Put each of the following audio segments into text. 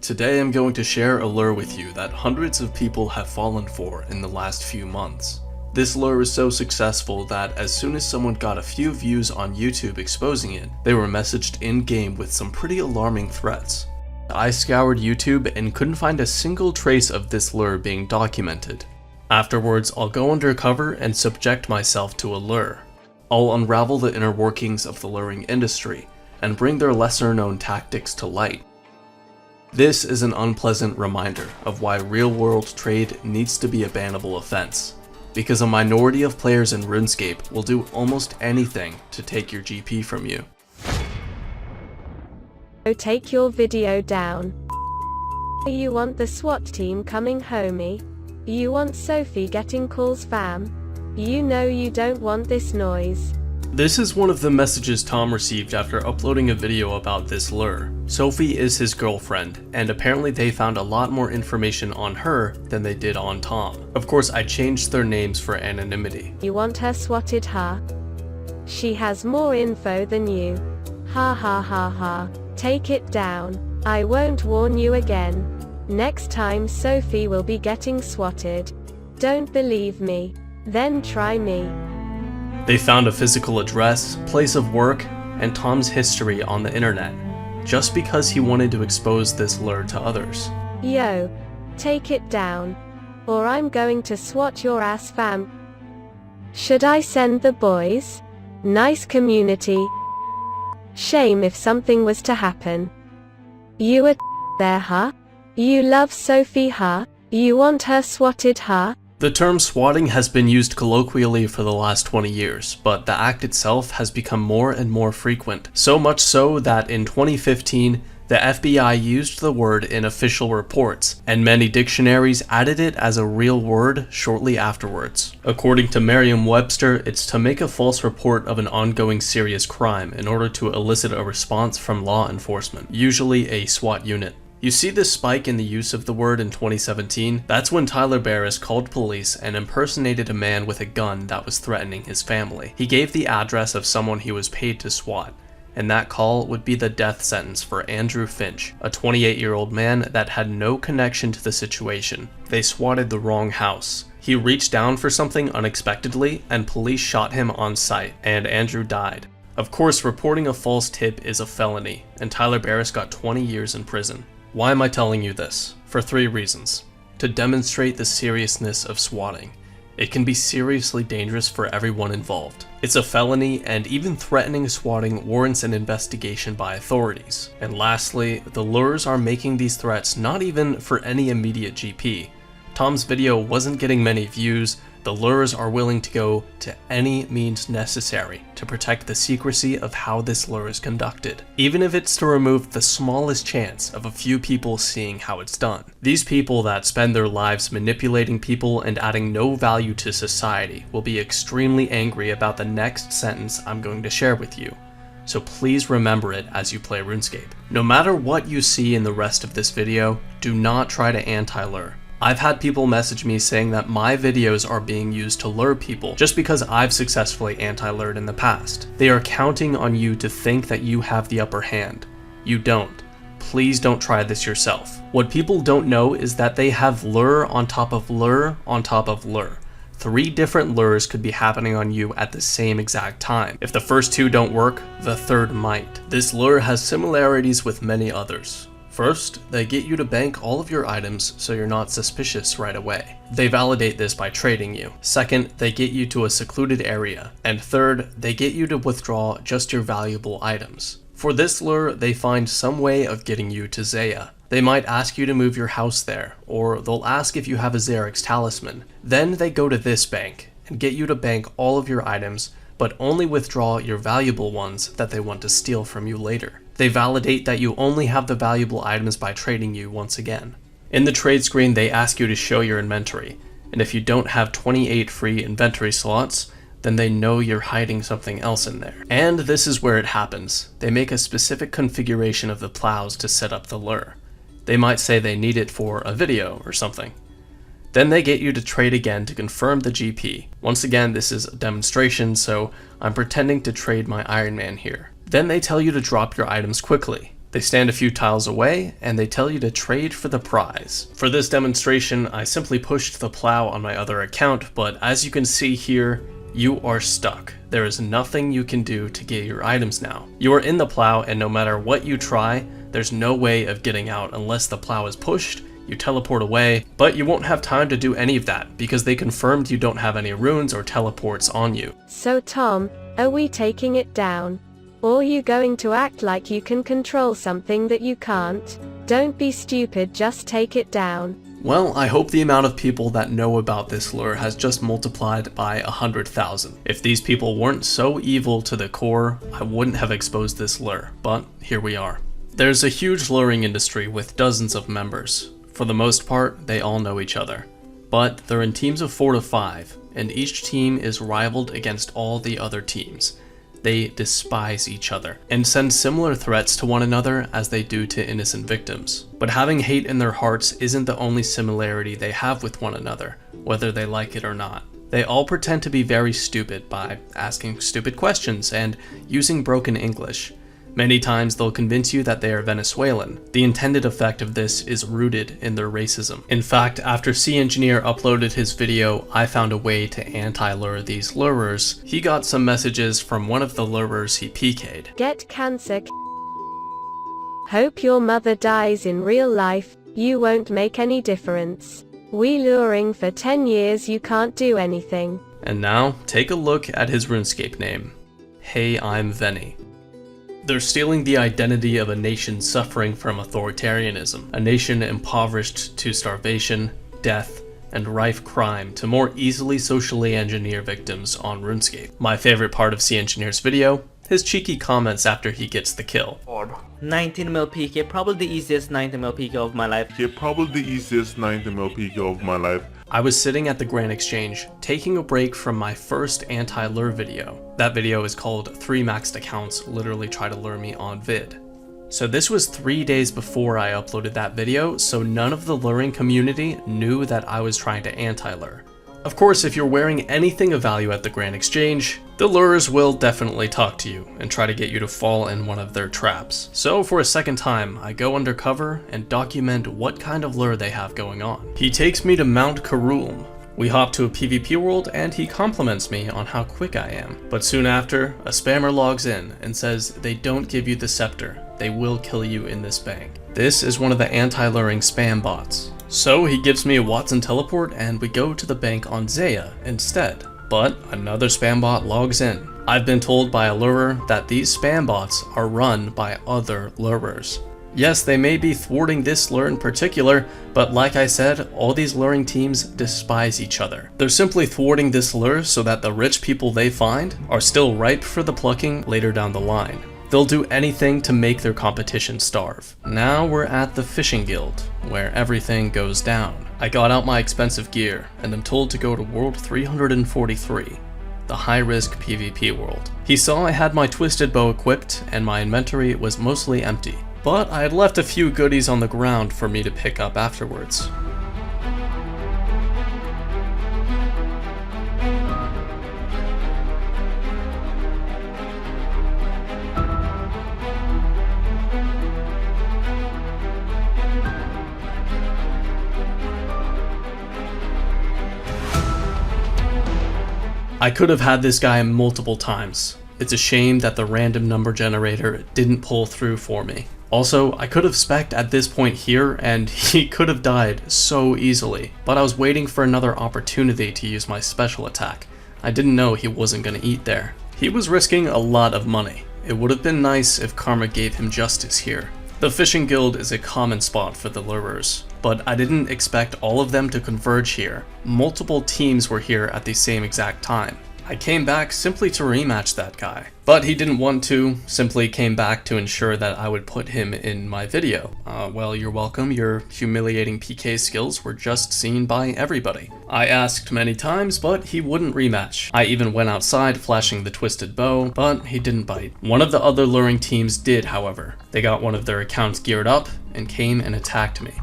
Today I'm going to share a lure with you that hundreds of people have fallen for in the last few months. This lure is so successful that as soon as someone got a few views on YouTube exposing it, they were messaged in-game with some pretty alarming threats. I scoured YouTube and couldn't find a single trace of this lure being documented. Afterwards, I'll go undercover and subject myself to a lure. I'll unravel the inner workings of the luring industry and bring their lesser-known tactics to light. This is an unpleasant reminder of why real-world trade needs to be a bannable offense, because a minority of players in RuneScape will do almost anything to take your GP from you. Take your video down. You want the SWAT team coming, homie? You want Sophie getting calls, fam? You know you don't want this noise. This is one of the messages Tom received after uploading a video about this lure. Sophie is his girlfriend, and apparently they found a lot more information on her than they did on Tom. Of course, I changed their names for anonymity. You want her swatted, huh? She has more info than you. Ha ha ha ha. Take it down. I won't warn you again. Next time Sophie will be getting swatted. Don't believe me? Then try me. They found a physical address, place of work, and Tom's history on the internet, just because he wanted to expose this lure to others. Yo, take it down, or I'm going to swat your ass, fam. Should I send the boys? Nice community. Shame if something was to happen. You are there, huh? You love Sophie, huh? You want her swatted, huh? The term swatting has been used colloquially for the last 20 years, but the act itself has become more and more frequent. So much so that in 2015, the FBI used the word in official reports, and many dictionaries added it as a real word shortly afterwards. According to Merriam-Webster, it's to make a false report of an ongoing serious crime in order to elicit a response from law enforcement, usually a SWAT unit. You see this spike in the use of the word in 2017? That's when Tyler Barris called police and impersonated a man with a gun that was threatening his family. He gave the address of someone he was paid to SWAT, and that call would be the death sentence for Andrew Finch, a 28-year-old man that had no connection to the situation. They swatted the wrong house. He reached down for something unexpectedly, and police shot him on sight, and Andrew died. Of course, reporting a false tip is a felony, and Tyler Barris got 20 years in prison. Why am I telling you this? For 3 reasons. To demonstrate the seriousness of swatting. It can be seriously dangerous for everyone involved. It's a felony, and even threatening swatting warrants an investigation by authorities. And lastly, the lures are making these threats not even for any immediate GP. Tom's video wasn't getting many views. The lures are willing to go to any means necessary to protect the secrecy of how this lure is conducted, even if it's to remove the smallest chance of a few people seeing how it's done. These people that spend their lives manipulating people and adding no value to society will be extremely angry about the next sentence I'm going to share with you. So please remember it as you play RuneScape. No matter what you see in the rest of this video, do not try to anti-lure. I've had people message me saying that my videos are being used to lure people just because I've successfully anti-lured in the past. They are counting on you to think that you have the upper hand. You don't. Please don't try this yourself. What people don't know is that they have lure on top of lure on top of lure. 3 different lures could be happening on you at the same exact time. If the first 2 don't work, the third might. This lure has similarities with many others. First, they get you to bank all of your items so you're not suspicious right away. They validate this by trading you. Second, they get you to a secluded area. And third, they get you to withdraw just your valuable items. For this lure, they find some way of getting you to Zaya. They might ask you to move your house there, or they'll ask if you have a Xerix talisman. Then they go to this bank and get you to bank all of your items, but only withdraw your valuable ones that they want to steal from you later. They validate that you only have the valuable items by trading you once again. In the trade screen, they ask you to show your inventory, and if you don't have 28 free inventory slots, then they know you're hiding something else in there. And this is where it happens. They make a specific configuration of the plows to set up the lure. They might say they need it for a video or something. Then they get you to trade again to confirm the GP. Once again, this is a demonstration, so I'm pretending to trade my Iron Man here. Then they tell you to drop your items quickly. They stand a few tiles away, and they tell you to trade for the prize. For this demonstration, I simply pushed the plow on my other account, but as you can see here, you are stuck. There is nothing you can do to get your items now. You are in the plow, and no matter what you try, there's no way of getting out unless the plow is pushed, you teleport away, but you won't have time to do any of that because they confirmed you don't have any runes or teleports on you. So Tom, are we taking it down? Or are you going to act like you can control something that you can't? Don't be stupid, just take it down. Well, I hope the amount of people that know about this lure has just multiplied by 100,000. If these people weren't so evil to the core, I wouldn't have exposed this lure, but here we are. There's a huge luring industry with dozens of members. For the most part, they all know each other. But they're in teams of 4 to 5, and each team is rivaled against all the other teams. They despise each other, and send similar threats to one another as they do to innocent victims. But having hate in their hearts isn't the only similarity they have with one another, whether they like it or not. They all pretend to be very stupid by asking stupid questions and using broken English. Many times they'll convince you that they are Venezuelan. The intended effect of this is rooted in their racism. In fact, after C Engineer uploaded his video, I found a way to anti-lure these lurers. He got some messages from one of the lurers he PK'd. Get cancer. Hope your mother dies in real life, you won't make any difference. We luring for 10 years, you can't do anything. And now, take a look at his RuneScape name. Hey, I'm Veni. They're stealing the identity of a nation suffering from authoritarianism, a nation impoverished to starvation, death, and rife crime to more easily socially engineer victims on RuneScape. My favorite part of C Engineer's video, his cheeky comments after he gets the kill. 19mm PK, probably the easiest 19mm PK of my life. I was sitting at the Grand Exchange, taking a break from my first anti-lure video. That video is called 3 Maxed Accounts Literally Try to Lure Me on Vid. So this was 3 days before I uploaded that video, so none of the luring community knew that I was trying to anti-lure. Of course, if you're wearing anything of value at the Grand Exchange, the lurers will definitely talk to you and try to get you to fall in one of their traps. So for a second time, I go undercover and document what kind of lure they have going on. He takes me to Mount Karulm. We hop to a PvP world and he compliments me on how quick I am. But soon after, a spammer logs in and says they don't give you the scepter, they will kill you in this bank. This is one of the anti-luring spam bots. So he gives me a Watson teleport and we go to the bank on Zaya instead. But another spam bot logs in. I've been told by a lurer that these spam bots are run by other lurers. Yes, they may be thwarting this lure in particular, but like I said, all these luring teams despise each other. They're simply thwarting this lure so that the rich people they find are still ripe for the plucking later down the line. They'll do anything to make their competition starve. Now we're at the fishing guild, where everything goes down. I got out my expensive gear, and I'm told to go to World 343, the high-risk PvP world. He saw I had my twisted bow equipped, and my inventory was mostly empty, but I had left a few goodies on the ground for me to pick up afterwards. I could have had this guy multiple times. It's a shame that the random number generator didn't pull through for me. Also, I could have spec'd at this point here and he could have died so easily, but I was waiting for another opportunity to use my special attack. I didn't know he wasn't gonna eat there. He was risking a lot of money. It would have been nice if karma gave him justice here. The fishing guild is a common spot for the lurers, but I didn't expect all of them to converge here. Multiple teams were here at the same exact time. I came back simply to rematch that guy, but he didn't want to, simply came back to ensure that I would put him in my video. Well, you're welcome, your humiliating PK skills were just seen by everybody. I asked many times, but he wouldn't rematch. I even went outside flashing the twisted bow, but he didn't bite. One of the other luring teams did, however. They got one of their accounts geared up and came and attacked me.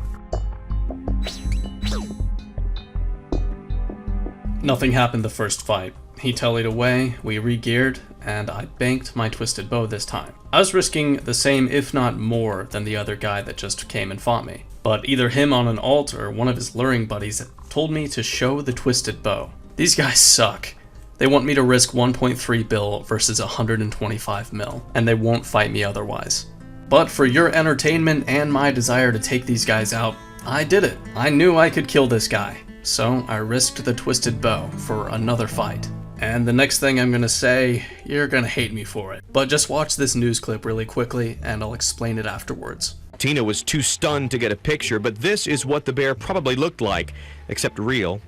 Nothing happened the first fight. He tullied away, we re-geared, and I banked my twisted bow this time. I was risking the same if not more than the other guy that just came and fought me, but either him on an alt or one of his luring buddies told me to show the twisted bow. These guys suck. They want me to risk 1.3 bill versus 125 mil, and they won't fight me otherwise. But for your entertainment and my desire to take these guys out, I did it. I knew I could kill this guy, so I risked the twisted bow for another fight. And the next thing I'm gonna say, you're gonna hate me for it. But just watch this news clip really quickly, and I'll explain it afterwards. Tina was too stunned to get a picture, but this is what the bear probably looked like, except real.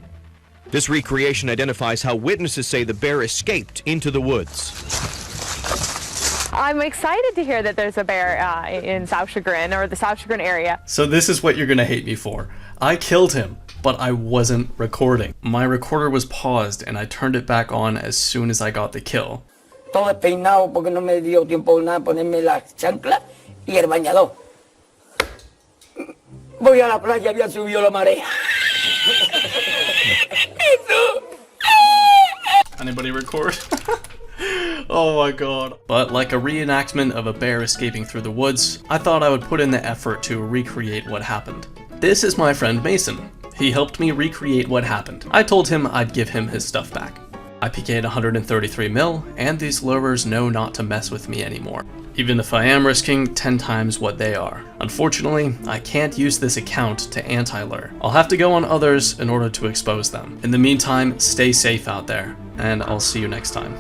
This recreation identifies how witnesses say the bear escaped into the woods. I'm excited to hear that there's a bear in South Chagrin, or the South Chagrin area. So this is what you're gonna hate me for. I killed him, but I wasn't recording. My recorder was paused and I turned it back on as soon as I got the kill. Todo despeinado porque no me dio tiempo nada ponerme la chancla y el bañador. Voy a la playa, había subido la marea. Anybody record? Oh my god. But like a reenactment of a bear escaping through the woods, I thought I would put in the effort to recreate what happened. This is my friend Mason. He helped me recreate what happened. I told him I'd give him his stuff back. I PK'd 133 mil, and these lurers know not to mess with me anymore, even if I am risking 10 times what they are. Unfortunately, I can't use this account to anti-lure. I'll have to go on others in order to expose them. In the meantime, stay safe out there, and I'll see you next time.